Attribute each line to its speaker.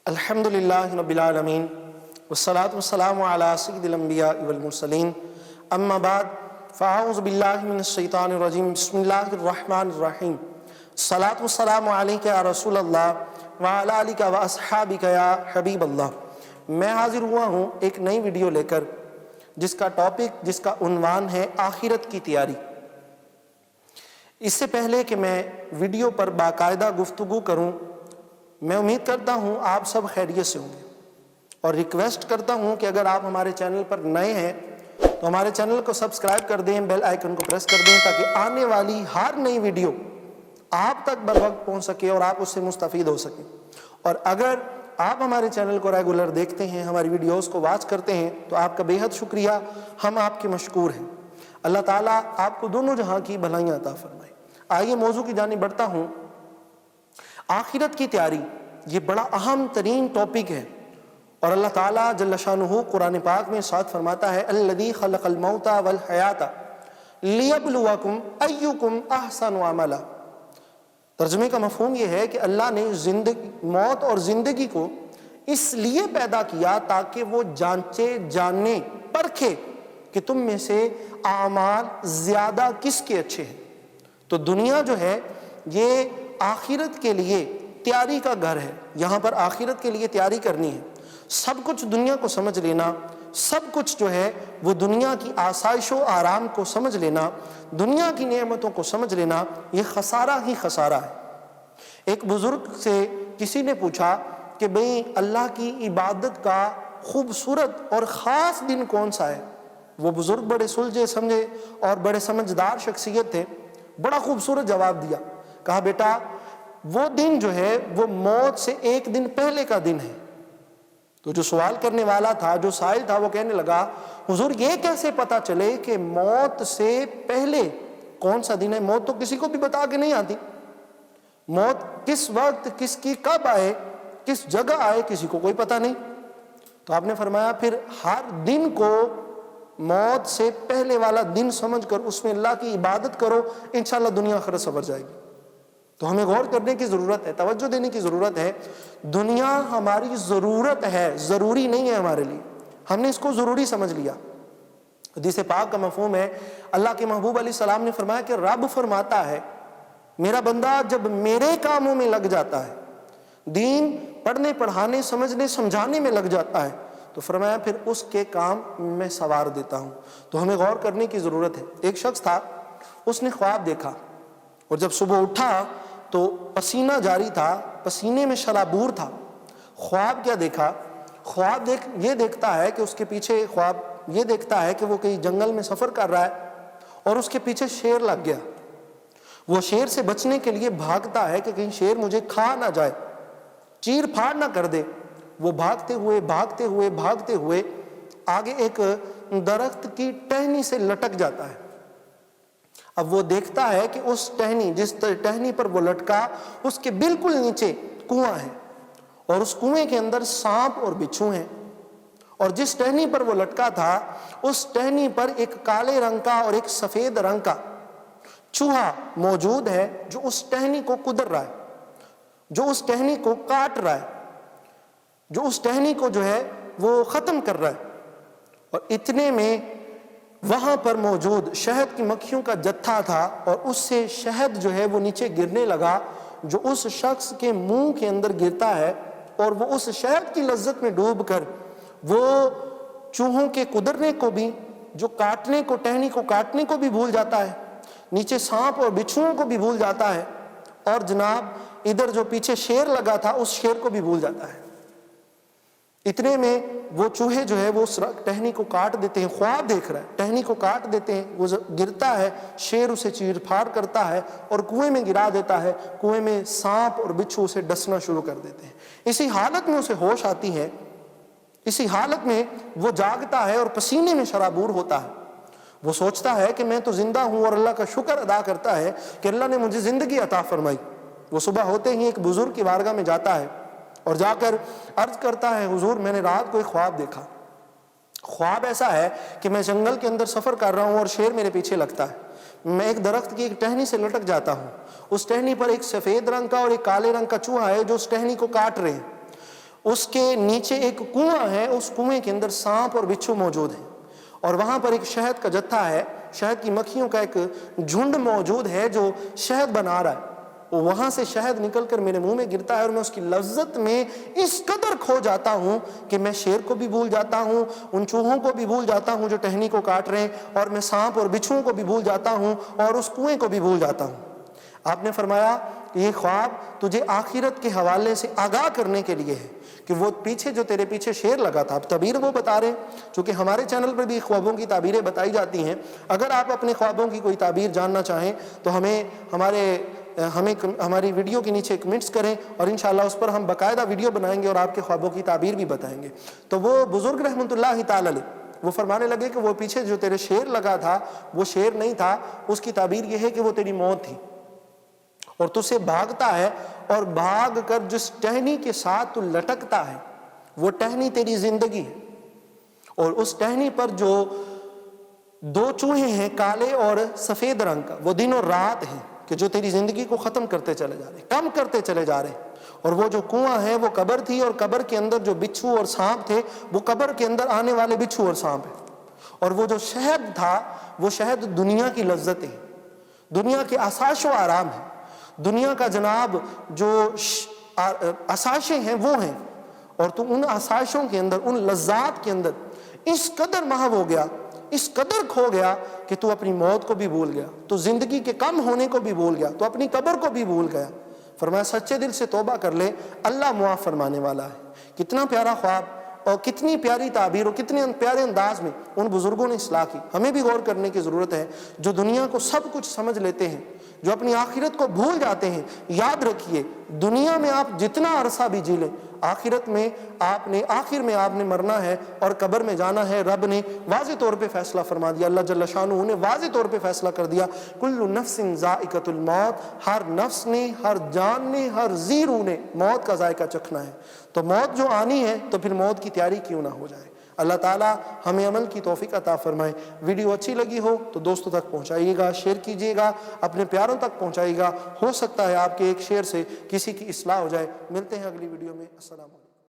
Speaker 1: الحمدللہ رب العالمین والصلاة والسلام علی سید الانبیاء والمرسلین اما بعد فاعوذ باللہ من الشیطان الرجیم بسم اللہ الرحمن الرحیم الصلاة والسلام علیکہ یا رسول اللہ وعلی آلکہ واصحابکہ یا حبیب اللہ۔ میں حاضر ہوا ہوں ایک نئی ویڈیو لے کر جس کا ٹاپک، جس کا عنوان ہے آخرت کی تیاری۔ اس سے پہلے کہ میں ویڈیو پر باقاعدہ گفتگو کروں، میں امید کرتا ہوں آپ سب خیریت سے ہوں گے، اور ریکویسٹ کرتا ہوں کہ اگر آپ ہمارے چینل پر نئے ہیں تو ہمارے چینل کو سبسکرائب کر دیں، بیل آئیکن کو پریس کر دیں تاکہ آنے والی ہر نئی ویڈیو آپ تک بر وقت پہنچ سکے اور آپ اس سے مستفید ہو سکیں۔ اور اگر آپ ہمارے چینل کو ریگولر دیکھتے ہیں، ہماری ویڈیوز کو واچ کرتے ہیں تو آپ کا بے حد شکریہ، ہم آپ کے مشکور ہیں۔ اللہ تعالیٰ آپ کو دونوں جہاں کی بھلائیاں عطا فرمائے۔ آئیے موضوع کی جانب بڑھتا ہوں۔ آخرت کی تیاری یہ بڑا اہم ترین ٹاپک ہے، اور اللہ تعالیٰ جل شانہ قرآن پاک میں ارشاد فرماتا ہے الذی خلق الموت والحیات لیبلوکم ایکم احسن عملا۔ ترجمے کا مفہوم یہ ہے کہ اللہ نے موت اور زندگی کو اس لیے پیدا کیا تاکہ وہ جانچے، جانے، پرکھے کہ تم میں سے اعمال زیادہ کس کے اچھے ہیں۔ تو دنیا جو ہے یہ آخرت کے لیے تیاری کا گھر ہے، یہاں پر آخرت کے لیے تیاری کرنی ہے۔ سب کچھ دنیا کو سمجھ لینا، سب کچھ جو ہے وہ دنیا کی آسائش و آرام کو سمجھ لینا، دنیا کی نعمتوں کو سمجھ لینا، یہ خسارہ ہی خسارہ ہے۔ ایک بزرگ سے کسی نے پوچھا کہ بھئی اللہ کی عبادت کا خوبصورت اور خاص دن کون سا ہے؟ وہ بزرگ بڑے سلجھے سمجھے اور بڑے سمجھدار شخصیت تھے، بڑا خوبصورت جواب دیا۔ کہا بیٹا وہ دن جو ہے وہ موت سے ایک دن پہلے کا دن ہے۔ تو جو سوال کرنے والا تھا، جو سائل تھا، وہ کہنے لگا حضور یہ کیسے پتا چلے کہ موت سے پہلے کون سا دن ہے؟ موت تو کسی کو بھی بتا کے نہیں آتی۔ موت کس وقت، کس کی کب آئے، کس جگہ آئے، کسی کو کوئی پتہ نہیں۔ تو آپ نے فرمایا پھر ہر دن کو موت سے پہلے والا دن سمجھ کر اس میں اللہ کی عبادت کرو، انشاءاللہ دنیا آخرت سنور جائے گی۔ تو ہمیں غور کرنے کی ضرورت ہے، توجہ دینے کی ضرورت ہے۔ دنیا ہماری ضرورت ہے، ضروری نہیں ہے ہمارے لیے۔ ہم نے اس کو ضروری سمجھ لیا۔ حدیث پاک کا مفہوم ہے، اللہ کے محبوب علیہ السلام نے فرمایا کہ رب فرماتا ہے میرا بندہ جب میرے کاموں میں لگ جاتا ہے، دین پڑھنے، پڑھانے، سمجھنے، سمجھانے میں لگ جاتا ہے، تو فرمایا پھر اس کے کام میں سوار دیتا ہوں۔ تو ہمیں غور کرنے کی ضرورت ہے۔ ایک شخص تھا، اس نے خواب دیکھا، اور جب صبح اٹھا تو پسینہ جاری تھا، پسینے میں شرابور تھا۔ خواب کیا دیکھا؟ خواب یہ دیکھتا ہے کہ اس کے پیچھے، خواب یہ دیکھتا ہے کہ وہ کہیں جنگل میں سفر کر رہا ہے اور اس کے پیچھے شیر لگ گیا۔ وہ شیر سے بچنے کے لیے بھاگتا ہے کہ کہیں شیر مجھے کھا نہ جائے، چیر پھاڑ نہ کر دے۔ وہ بھاگتے ہوئے بھاگتے ہوئے بھاگتے ہوئے آگے ایک درخت کی ٹہنی سے لٹک جاتا ہے۔ اب وہ دیکھتا ہے کہ اس ٹہنی، جس ٹہنی پر وہ لٹکا، اس کے بالکل نیچے کنواں ہے، اور اس کنویں کے اندر سانپ اور بچھو ہیں، اور جس ٹہنی پر وہ لٹکا تھا اس ٹہنی پر ایک کالے رنگ کا اور ایک سفید رنگ کا چوہا موجود ہے جو اس ٹہنی کو کدر رہا ہے، جو اس ٹہنی کو کاٹ رہا ہے، جو اس ٹہنی کو جو ہے وہ ختم کر رہا ہے۔ اور اتنے میں وہاں پر موجود شہد کی مکھیوں کا جتھا تھا، اور اس سے شہد جو ہے وہ نیچے گرنے لگا، جو اس شخص کے منہ کے اندر گرتا ہے، اور وہ اس شہد کی لذت میں ڈوب کر وہ چوہوں کے قدرنے کو بھی، جو کاٹنے کو، ٹہنی کو کاٹنے کو بھی بھول جاتا ہے، نیچے سانپ اور بچھوؤں کو بھی بھول جاتا ہے، اور جناب ادھر جو پیچھے شیر لگا تھا اس شیر کو بھی بھول جاتا ہے۔ اتنے میں وہ چوہے جو ہے وہ اس ٹہنی کو کاٹ دیتے ہیں، خواب دیکھ رہا ہے، ٹہنی کو کاٹ دیتے ہیں، وہ گرتا ہے، شیر اسے چیر پھاڑ کرتا ہے اور کنویں میں گرا دیتا ہے۔ کنویں میں سانپ اور بچھو اسے ڈسنا شروع کر دیتے ہیں۔ اسی حالت میں اسے ہوش آتی ہے، اسی حالت میں وہ جاگتا ہے اور پسینے میں شرابور ہوتا ہے۔ وہ سوچتا ہے کہ میں تو زندہ ہوں، اور اللہ کا شکر ادا کرتا ہے کہ اللہ نے مجھے زندگی عطا فرمائی۔ وہ صبح ہوتے ہی ایک بزرگ کی بارگاہ میں جاتا ہے اور جا کر عرض کرتا ہے حضور میں نے رات کو ایک خواب دیکھا۔ خواب ایسا ہے کہ میں جنگل کے اندر سفر کر رہا ہوں اور شیر میرے پیچھے لگتا ہے، میں ایک درخت کی ایک ٹہنی سے لٹک جاتا ہوں، اس ٹہنی پر ایک سفید رنگ کا اور ایک کالے رنگ کا چوہا ہے جو اس ٹہنی کو کاٹ رہے ہیں، اس کے نیچے ایک کنواں ہے، اس کنویں کے اندر سانپ اور بچھو موجود ہیں، اور وہاں پر ایک شہد کا جتھا ہے، شہد کی مکھیوں کا ایک جھنڈ موجود ہے جو شہد بنا رہا ہے۔ وہاں سے شہد نکل کر میرے منہ میں گرتا ہے اور میں اس کی لذت میں اس قدر کھو جاتا ہوں کہ میں شیر کو بھی بھول جاتا ہوں، ان چوہوں کو بھی بھول جاتا ہوں جو ٹہنی کو کاٹ رہے ہیں، اور میں سانپ اور بچھوؤں کو بھی بھول جاتا ہوں اور اس کنویں کو بھی بھول جاتا ہوں۔ آپ نے فرمایا کہ یہ خواب تجھے آخرت کے حوالے سے آگاہ کرنے کے لیے ہے کہ وہ پیچھے جو تیرے پیچھے شیر لگا تھا، اب تعبیر وہ بتا رہے ہیں، چونکہ ہمارے چینل پر بھی خوابوں کی تعبیریں بتائی جاتی ہیں۔ اگر آپ اپنے خوابوں کی کوئی تعبیر جاننا چاہیں تو ہمیں ہماری ویڈیو کے نیچے کمنٹس کریں، اور انشاءاللہ اس پر ہم باقاعدہ ویڈیو بنائیں گے اور آپ کے خوابوں کی تعبیر بھی بتائیں گے۔ تو وہ بزرگ رحمۃ اللہ تعالی علیہ وہ فرمانے لگے کہ وہ پیچھے جو تیرے شیر لگا تھا وہ شیر نہیں تھا، اس کی تعبیر یہ ہے کہ وہ تیری موت تھی، اور تو سے بھاگتا ہے، اور بھاگ کر جس ٹہنی کے ساتھ تو لٹکتا ہے وہ ٹہنی تیری زندگی ہے، اور اس ٹہنی پر جو دو چوہے ہیں کالے اور سفید رنگ کا، وہ دن اور رات ہیں کہ جو تیری زندگی کو ختم کرتے چلے جا رہے ہیں، کم کرتے چلے جا رہے ہیں۔ اور وہ جو کنواں ہے وہ قبر تھی، اور قبر کے اندر جو بچھو اور سانپ تھے وہ قبر کے اندر آنے والے بچھو اور سانپ ہیں، اور وہ جو شہد تھا وہ شہد دنیا کی لذتیں، دنیا کے آسائش و آرام ہیں، دنیا کا جناب جو آسائشیں ہیں وہ ہیں، اور تو ان آسائشوں کے اندر، ان لذات کے اندر اس قدر محو ہو گیا، اس قدر کھو گیا کہ تو اپنی موت کو بھی بھول گیا، تو زندگی کے کم ہونے کو بھی بھول گیا، تو اپنی قبر کو بھی بھول گیا۔ فرمایا سچے دل سے توبہ کر لے، اللہ معاف فرمانے والا ہے۔ کتنا پیارا خواب اور کتنی پیاری تعبیر اور کتنے پیارے انداز میں ان بزرگوں نے اصلاح کی۔ ہمیں بھی غور کرنے کی ضرورت ہے، جو دنیا کو سب کچھ سمجھ لیتے ہیں، جو اپنی آخرت کو بھول جاتے ہیں۔ یاد رکھیے دنیا میں آپ جتنا عرصہ بھی جی لیں، آخرت میں آخر میں آپ نے مرنا ہے اور قبر میں جانا ہے۔ رب نے واضح طور پہ فیصلہ فرما دیا، اللہ جل شانہ نے واضح طور پہ فیصلہ کر دیا، کل نفس ذائقۃ الموت، ہر نفس نے، ہر جان نے، ہر ذی روح نے موت کا ذائقہ چکھنا ہے۔ تو موت جو آنی ہے تو پھر موت کی تیاری کیوں نہ ہو جائے۔ اللہ تعالیٰ ہمیں عمل کی توفیق عطا فرمائے۔ ویڈیو اچھی لگی ہو تو دوستوں تک پہنچائیے گا، شیئر کیجیے گا، اپنے پیاروں تک پہنچائیے گا، ہو سکتا ہے آپ کے ایک شیئر سے کسی کی اصلاح ہو جائے۔ ملتے ہیں اگلی ویڈیو میں، السلام علیکم۔